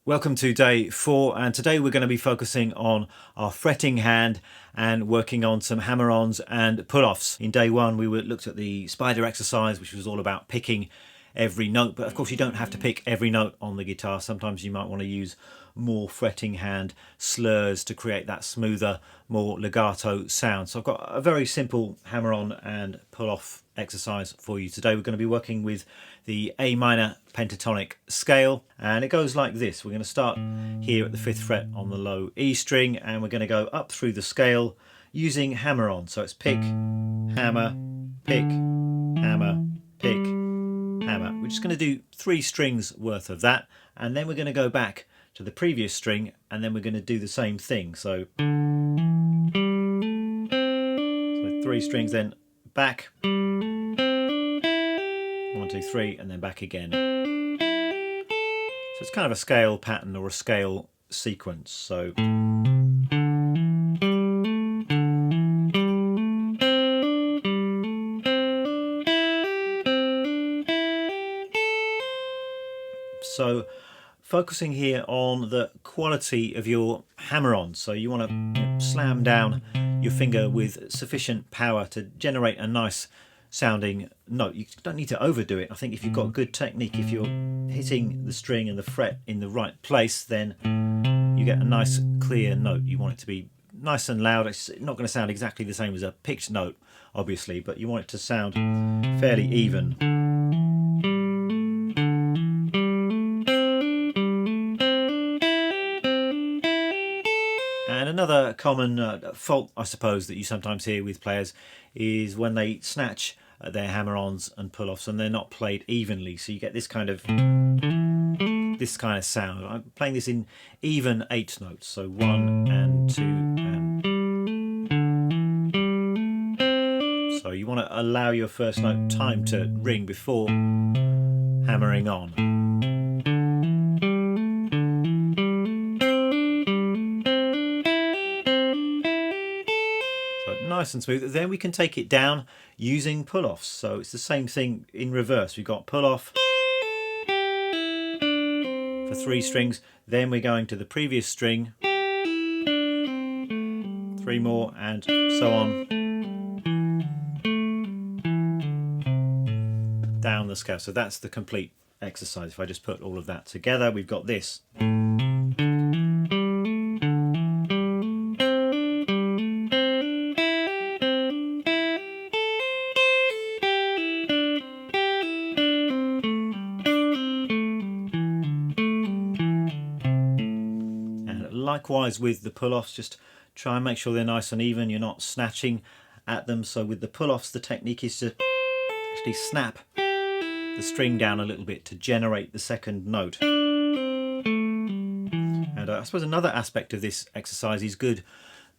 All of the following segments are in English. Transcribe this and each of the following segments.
Welcome to day 4, and today we're going to be focusing on our fretting hand and working on some hammer-ons and pull-offs. In day 1 we looked at the spider exercise, which was all about picking every note, but of course you don't have to pick every note on the guitar. Sometimes you might want to use more fretting hand slurs to create that smoother, more legato sound. So I've got a very simple hammer-on and pull-off exercise for you today. We're going to be working with the A minor pentatonic scale, and it goes like this. We're going to start here at the 5th fret on the low E string, and we're going to go up through the scale using hammer-on. So it's pick, hammer, pick, hammer, pick, hammer. We're just going to do 3 strings worth of that, and then we're going to go back to the previous string, and then we're going to do the same thing. So 3 strings, then back, 1, 2, 3, and then back again. So it's kind of a scale pattern or a scale sequence. So focusing here on the quality of your hammer-on. So you want to slam down your finger with sufficient power to generate a nice sounding note. You don't need to overdo it. I think if you've got good technique, if you're hitting the string and the fret in the right place, then you get a nice clear note. You want it to be nice and loud. It's not going to sound exactly the same as a picked note, obviously, but you want it to sound fairly even. And another common fault, I suppose, that you sometimes hear with players is when they snatch their hammer-ons and pull-offs and they're not played evenly. So you get this kind of sound. I'm playing this in even 8 notes, so 1 and 2 and. So you want to allow your first note time to ring before hammering on. Nice and smooth. Then we can take it down using pull-offs. So it's the same thing in reverse. We've got pull-off for 3 strings, then we're going to the previous string, 3 more, and so on down the scale. So that's the complete exercise. If I just put all of that together, we've got this. Likewise with the pull-offs, just try and make sure they're nice and even, you're not snatching at them. So with the pull-offs, the technique is to actually snap the string down a little bit to generate the second note. And I suppose another aspect of this exercise is good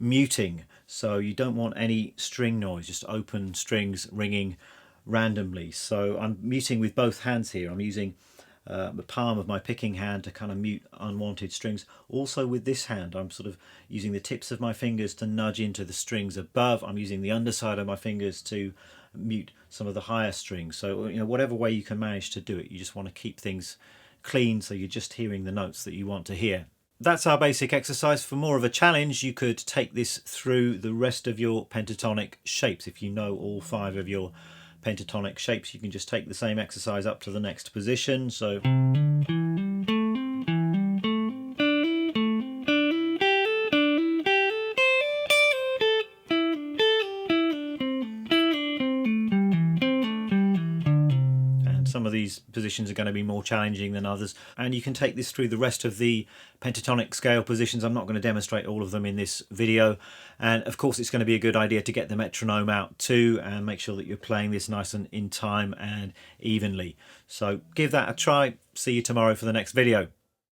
muting. So you don't want any string noise, just open strings ringing randomly. So I'm muting with both hands here. I'm using the palm of my picking hand to kind of mute unwanted strings. Also with this hand, I'm sort of using the tips of my fingers to nudge into the strings above. I'm using the underside of my fingers to mute some of the higher strings. So, you know, whatever way you can manage to do it, you just want to keep things clean so you're just hearing the notes that you want to hear. That's our basic exercise. For more of a challenge, you could take this through the rest of your pentatonic shapes. If you know all 5 of your pentatonic shapes, you can just take the same exercise up to the next position. So some of these positions are going to be more challenging than others, and you can take this through the rest of the pentatonic scale positions. I'm not going to demonstrate all of them in this video, and of course it's going to be a good idea to get the metronome out too and make sure that you're playing this nice and in time and evenly. So give that a try. See you tomorrow for the next video.